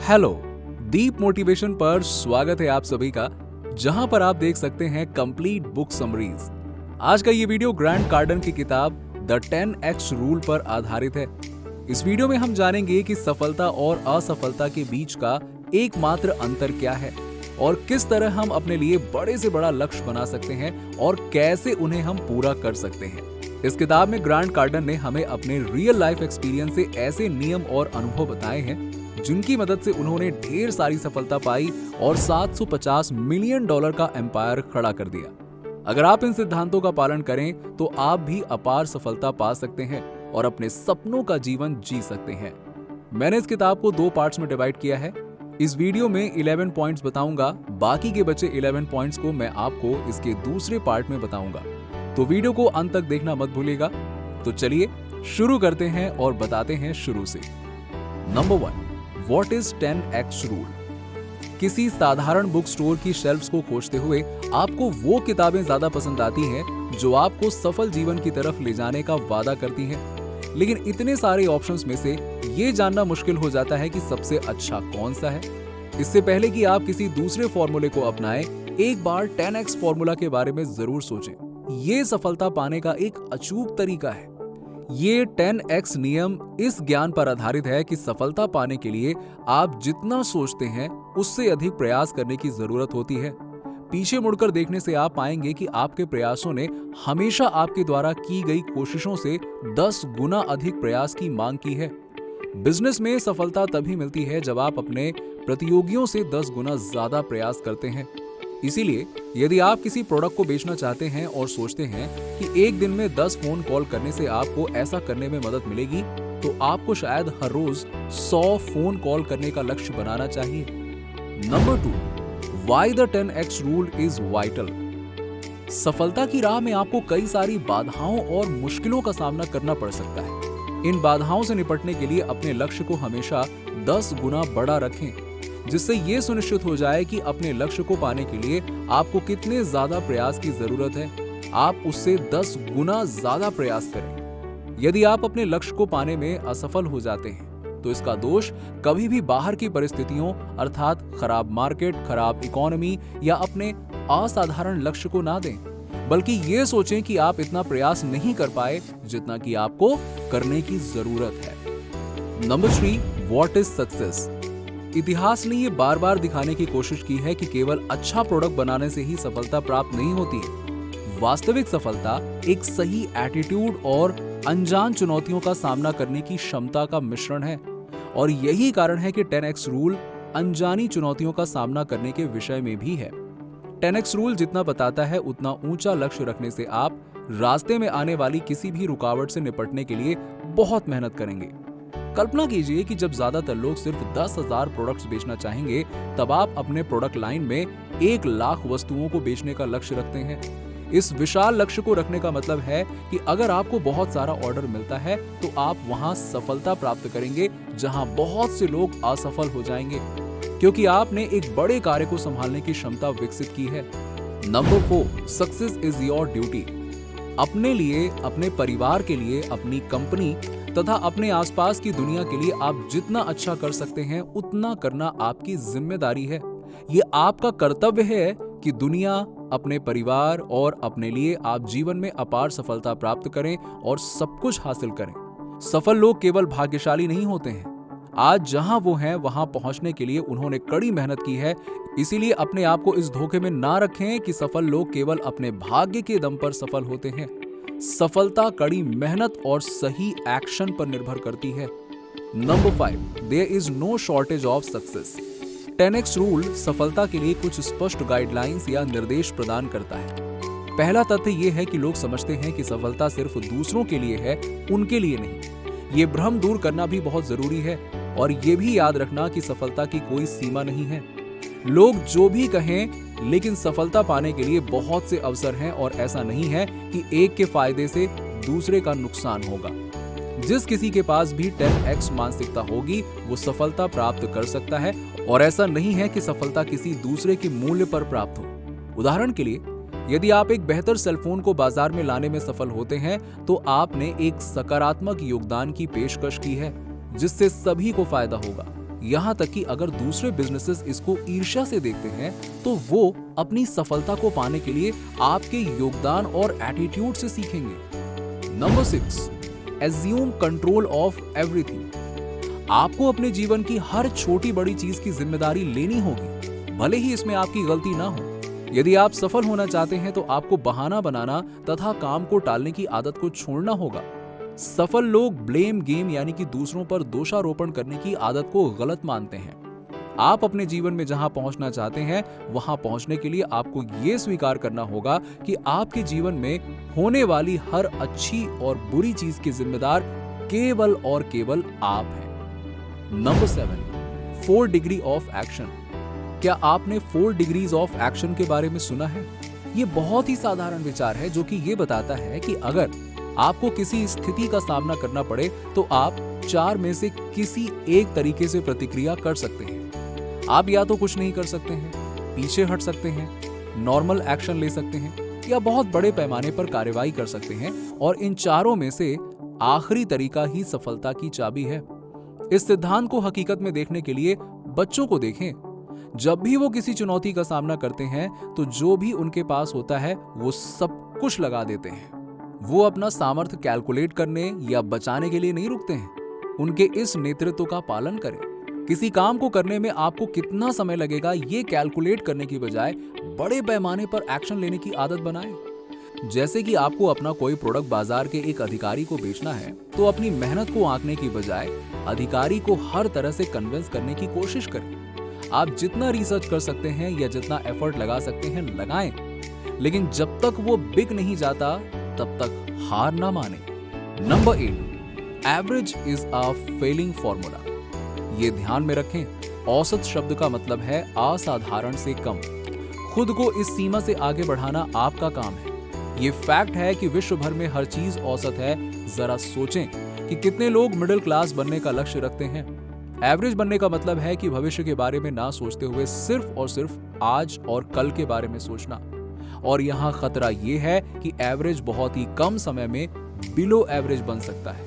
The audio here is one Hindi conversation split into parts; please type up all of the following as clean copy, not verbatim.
हेलो, डीप मोटिवेशन पर स्वागत है आप सभी का, जहां पर आप देख सकते हैं कंप्लीट बुक समरीज। आज का ये वीडियो ग्रांट कार्डन की किताब द 10x रूल पर आधारित है। इस वीडियो में हम जानेंगे कि सफलता और असफलता के बीच का एकमात्र अंतर क्या है और किस तरह हम अपने लिए बड़े से बड़ा लक्ष्य बना सकते हैं और कैसे उन्हें हम पूरा कर सकते हैं। इस किताब में ग्रांट कार्डन ने हमें अपने रियल लाइफ एक्सपीरियंस से ऐसे नियम और अनुभव बताए हैं जिनकी मदद से उन्होंने ढेर सारी सफलता पाई और $750 मिलियन का एम्पायर खड़ा कर दिया। अगर आप इन सिद्धांतों का पालन करें तो आप भी अपार सफलता पा सकते हैं और अपने सपनों का जीवन जी सकते हैं। मैंने इस किताब को 2 पार्ट्स में डिवाइड किया है। इस वीडियो में 11 पॉइंट्स बताऊंगा, बाकी के बचे 11 पॉइंट्स को मैं आपको इसके दूसरे पार्ट में बताऊंगा, तो वीडियो को अंत तक देखना मत भूलिएगा। तो चलिए शुरू करते हैं और बताते हैं शुरू से। Number 1, what is 10x rule. किसी साधारण बुक स्टोर की शेल्फ्स को खोजते हुए आपको वो किताबें ज्यादा पसंद आती हैं जो आपको सफल जीवन की तरफ ले जाने का वादा करती हैं। लेकिन इतने सारे ऑप्शंस में से ये जानना मुश्किल हो जाता है कि सबसे अच्छा कौन सा है। इससे पहले कि आप किसी दूसरे फॉर्मूले को अपनाएं, एक बार 10x फॉर्मूला के बारे में जरूर सोचें। ये सफलता पाने का एक अचूक तरीका है। ये 10x नियम इस ज्ञान पर आधारित है कि सफलता पाने के लिए आप जितना सोचते हैं उससे अधिक प्रयास करने की जरूरत होती है। पीछे मुड़कर देखने से आप पाएंगे कि आपके प्रयासों ने हमेशा आपके द्वारा की गई कोशिशों से 10 गुना अधिक प्रयास की मांग की है। बिजनेस में सफलता तभी मिलती है जब आप अपने प्रतियोगियों से 10 गुना ज्यादा प्रयास करते हैं। इसीलिए यदि आप किसी प्रोडक्ट को बेचना चाहते हैं और सोचते हैं कि एक दिन में 10 फोन कॉल करने से आपको ऐसा करने में मदद मिलेगी, तो आपको शायद हर रोज 100 फोन कॉल करने का लक्ष्य बनाना चाहिए। Number 2, why the 10x rule is vital. सफलता की राह में आपको कई सारी बाधाओं और मुश्किलों का सामना करना पड़ सकता है। इन बाधाओं से निपटने के लिए अपने लक्ष्य को हमेशा 10 गुना बड़ा रखें, जिससे ये सुनिश्चित हो जाए कि अपने लक्ष्य को पाने के लिए आपको कितने ज्यादा प्रयास की जरूरत है, आप उससे 10 गुना ज्यादा प्रयास करें। यदि आप अपने लक्ष्य को पाने में असफल हो जाते हैं तो इसका दोष कभी भी बाहर की परिस्थितियों अर्थात खराब मार्केट, खराब इकोनॉमी या अपने असाधारण लक्ष्य को ना दें, बल्कि ये सोचें कि आप इतना प्रयास नहीं कर पाए जितना कि आपको करने की जरूरत है। Number 3, what is success. इतिहास ने ये बार बार दिखाने की कोशिश की है कि केवल अच्छा प्रोडक्ट बनाने से ही सफलता प्राप्त नहीं होती है। वास्तविक सफलता एक सही एटीट्यूड और अनजान चुनौतियों का सामना करने की क्षमता का मिश्रण है, और यही कारण है कि 10x रूल अनजानी चुनौतियों का सामना करने के विषय में भी है। 10x रूल जितना बताता है उतना ऊंचा लक्ष्य रखने से आप रास्ते में आने वाली किसी भी रुकावट से निपटने के लिए बहुत मेहनत करेंगे। कल्पना कीजिए कि जब ज्यादातर लोग सिर्फ 10,000 प्रोडक्ट्स बेचना चाहेंगे, तब आप अपने प्रोडक्ट लाइन में 1 लाख वस्तुओं को बेचने का लक्ष्य रखते हैं। इस विशाल लक्ष्य को रखने का मतलब है कि अगर आपको बहुत सारा ऑर्डर मिलता है तो आप वहां सफलता प्राप्त करेंगे जहां बहुत से लोग असफल हो जाएंगे, क्योंकि आपने एक बड़े कार्य को संभालने की क्षमता विकसित की है। Number 4, success is your duty. अपने लिए, अपने परिवार के लिए, अपनी कंपनी तथा अपने आसपास की दुनिया के लिए आप जितना अच्छा कर सकते हैं उतना करना आपकी जिम्मेदारी है। ये आपका कर्तव्य है कि दुनिया, अपने परिवार और अपने लिए आप जीवन में अपार सफलता प्राप्त करें और सब कुछ हासिल करें। सफल लोग केवल भाग्यशाली नहीं होते हैं, आज जहां वो हैं वहां पहुंचने के लिए उन्होंने कड़ी मेहनत की है। इसीलिए अपने आप को इस धोखे में ना रखें कि सफल लोग केवल अपने भाग्य के दम पर सफल होते हैं। सफलता कड़ी मेहनत और सही एक्शन पर निर्भर करती है। Number 5, there is no shortage of success. 10x rule सफलता के लिए कुछ स्पष्ट गाइडलाइंस या निर्देश प्रदान करता है। पहला तथ्य यह है कि लोग समझते हैं कि सफलता सिर्फ दूसरों के लिए है, उनके लिए नहीं। ये भ्रम दूर करना भी बहुत जरूरी है, और ये भी याद रखना कि सफलता की कोई सीमा नहीं है। लोग जो भी कहें, लेकिन सफलता पाने के लिए बहुत से अवसर हैं, और ऐसा नहीं है कि एक के फायदे से दूसरे का नुकसान होगा। जिस किसी के पास भी 10x मानसिकता होगी वो सफलता प्राप्त कर सकता है, और ऐसा नहीं है कि सफलता किसी दूसरे के मूल्य पर प्राप्त हो। उदाहरण के लिए, यदि आप एक बेहतर सेलफोन को बाजार में लाने में सफल होते हैं तो आपने एक सकारात्मक योगदान की पेशकश की है, जिससे सभी को फायदा होगा। यहाँ तक कि अगर दूसरे बिजनेसेस इसको ईर्ष्या से देखते हैं तो वो अपनी सफलता को पाने के लिए आपके योगदान और एटीट्यूड से सीखेंगे। Number 6, assume control of everything. आपको अपने जीवन की हर छोटी बड़ी चीज की जिम्मेदारी लेनी होगी, भले ही इसमें आपकी गलती ना हो। यदि आप सफल होना चाहते हैं तो आपको बहाना बनाना तथा काम को टालने की आदत को छोड़ना होगा। सफल लोग ब्लेम गेम यानी कि दूसरों पर दोषारोपण करने की आदत को गलत मानते हैं। आप अपने जीवन में जहां पहुंचना चाहते हैं वहां पहुंचने के लिए आपको यह स्वीकार करना होगा कि आपके जीवन में होने वाली हर अच्छी और बुरी चीज के जिम्मेदार केवल और केवल आप हैं। Number 7, 4 degree of action. क्या आपने 4 डिग्रीज ऑफ एक्शन के बारे में सुना है? ये बहुत ही साधारण विचार है जो कि ये बताता है कि अगर आपको किसी स्थिति का सामना करना पड़े तो आप 4 में से किसी एक तरीके से प्रतिक्रिया कर सकते हैं। आप या तो कुछ नहीं कर सकते हैं, पीछे हट सकते हैं, नॉर्मल एक्शन ले सकते हैं या बहुत बड़े पैमाने पर कार्रवाई कर सकते हैं, और इन चारों में से आखिरी तरीका ही सफलता की चाबी है। इस सिद्धांत को हकीकत में देखने के लिए बच्चों को देखें। जब भी वो किसी चुनौती का सामना करते हैं तो जो भी उनके पास होता है वो सब कुछ लगा देते हैं। वो अपना सामर्थ्य कैलकुलेट करने या बचाने के लिए नहीं रुकते हैं। उनके इस नेतृत्व का पालन करें। किसी काम को करने में आपको कितना समय लगेगा ये कैलकुलेट करने की बजाय बड़े पैमाने पर एक्शन लेने की आदत बनाएं। जैसे कि आपको अपना कोई प्रोडक्ट बाजार के एक अधिकारी को बेचना है तो अपनी मेहनत को आंकने की बजाय अधिकारी को हर तरह से कन्विंस करने की कोशिश करें। आप जितना रिसर्च कर सकते हैं या जितना एफर्ट लगा सकते हैं लगाएं, लेकिन जब तक वो बिक नहीं जाता तब तक हार ना माने। Number 8, average is a failing formula. ये ध्यान में रखें, औसत शब्द का मतलब है असाधारण से कम। खुद को इस सीमा से आगे बढ़ाना आपका काम है। ये फैक्ट है कि विश्व भर में हर चीज औसत है। जरा सोचें कि कितने लोग मिडिल क्लास बनने का लक्ष्य रखते हैं। एवरेज बनने का मतलब है कि भविष्य के बारे में ना सोचते हुए सिर्फ और सिर्फ आज और कल के बारे में सोचना। और यहाँ खतरा ये है कि एवरेज बहुत ही कम समय में बिलो एवरेज बन सकता है।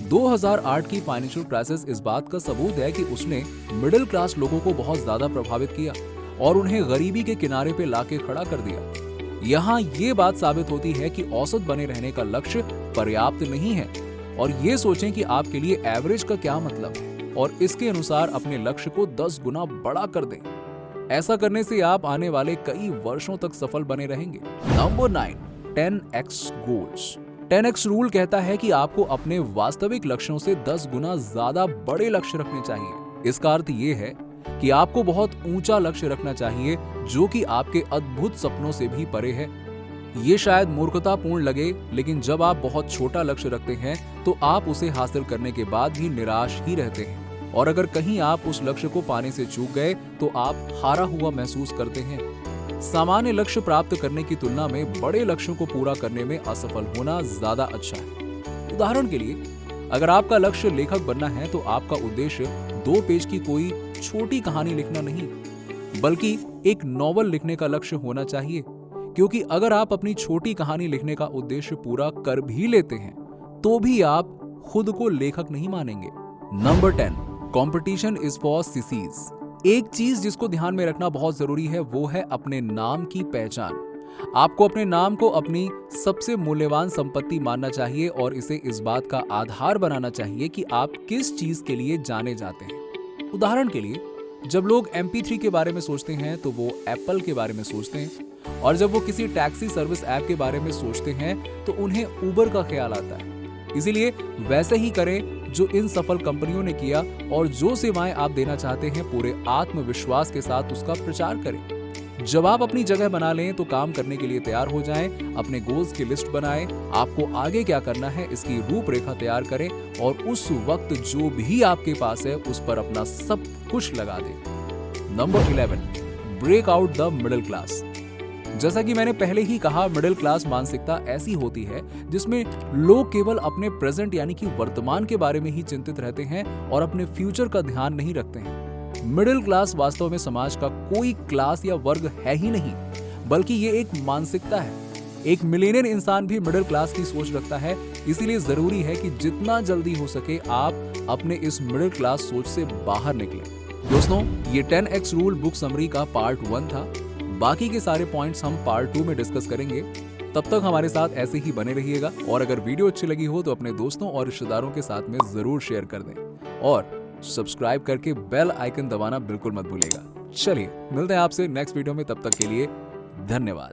2008 की फाइनेंशियल क्राइसिस इस बात का सबूत है कि उसने मिडिल क्लास लोगों को बहुत ज्यादा प्रभावित किया और उन्हें गरीबी के किनारे पे लाके खड़ा कर दिया। यहाँ ये बात साबित होती है कि औसत बने रहने का लक्ष्य पर्याप्त नहीं है, और ये सोचें कि आपके लिए एवरेज का क्या मतलब है और इसके अनुसार अपने लक्ष्य को 10 गुना बड़ा कर दें। ऐसा करने से आप आने वाले कई वर्षों तक सफल बने रहेंगे। Number 9, 10x goals. 10x rule कहता है कि आपको अपने वास्तविक लक्ष्यों से 10 गुना ज्यादा बड़े लक्ष्य रखने चाहिए। इसका अर्थ ये है कि आपको बहुत ऊंचा लक्ष्य रखना चाहिए जो कि आपके अद्भुत सपनों से भी परे है। ये शायद मूर्खतापूर्ण लगे, लेकिन जब आप बहुत छोटा लक्ष्य रखते हैं तो आप उसे हासिल करने के बाद भी निराश ही रहते हैं, और अगर कहीं आप उस लक्ष्य को पाने से चूक गए तो आप हारा हुआ महसूस करते हैं। सामान्य लक्ष्य प्राप्त करने की तुलना में बड़े लक्ष्यों को पूरा करने में असफल होना ज्यादा अच्छा है। उदाहरण के लिए, अगर आपका लक्ष्य लेखक बनना है तो आपका उद्देश्य 2 पेज की कोई छोटी कहानी लिखना नहीं, बल्कि एक नॉवल लिखने का लक्ष्य होना चाहिए। क्योंकि अगर आप अपनी छोटी कहानी लिखने का उद्देश्य पूरा कर भी लेते हैं तो भी आप खुद को लेखक नहीं मानेंगे। Number 10, competition is for sissies. एक चीज जिसको ध्यान में रखना बहुत जरूरी है वो है अपने नाम की पहचान। आपको अपने नाम को अपनी सबसे मूल्यवान संपत्ति मानना चाहिए और इसे इस बात का आधार बनाना चाहिए कि आप किस चीज के लिए जाने जाते हैं। उदाहरण के लिए, जब लोग MP3 के बारे में सोचते हैं तो वो एप्पल के बारे में सोचते हैं, और जब वो किसी टैक्सी सर्विस ऐप के बारे में सोचते हैं तो उन्हें उबर का ख्याल आता है। इसीलिए वैसे ही करें जो इन सफल कंपनियों ने किया, और जो सेवाएं आप देना चाहते हैं पूरे आत्मविश्वास के साथ उसका प्रचार करें। जब आप अपनी जगह बना लें तो काम करने के लिए तैयार हो जाएं, अपने गोल्स की लिस्ट बनाएं, आपको आगे क्या करना है इसकी रूपरेखा तैयार करें, और उस वक्त जो भी आपके पास है उस पर अपना सब कुछ लगा दें। Number 11, break out the middle class. जैसा कि मैंने पहले ही कहा, मिडिल क्लास मानसिकता ऐसी होती है जिसमें लोग केवल अपने प्रेजेंट यानी कि वर्तमान के बारे में ही चिंतित रहते हैं और अपने फ्यूचर का ध्यान नहीं रखते हैं। मिडिल क्लास वास्तव में समाज का कोई क्लास या वर्ग है ही नहीं, बल्कि ये एक मानसिकता है। एक मिलेनियर इंसान भी मिडिल क्लास की सोच रखता है। इसीलिए जरूरी है कि जितना जल्दी हो सके आप अपने इस मिडिल क्लास सोच से बाहर निकलें। दोस्तों, ये 10x रूल बुक समरी का पार्ट 1 था। बाकी के सारे पॉइंट्स हम पार्ट 2 में डिस्कस करेंगे। तब तक हमारे साथ ऐसे ही बने रहिएगा और अगर वीडियो अच्छी लगी हो तो अपने दोस्तों और रिश्तेदारों के साथ में जरूर शेयर कर दें और सब्सक्राइब करके बेल आइकन दबाना बिल्कुल मत भूलिएगा। चलिए मिलते हैं आपसे नेक्स्ट वीडियो में, तब तक के लिए धन्यवाद।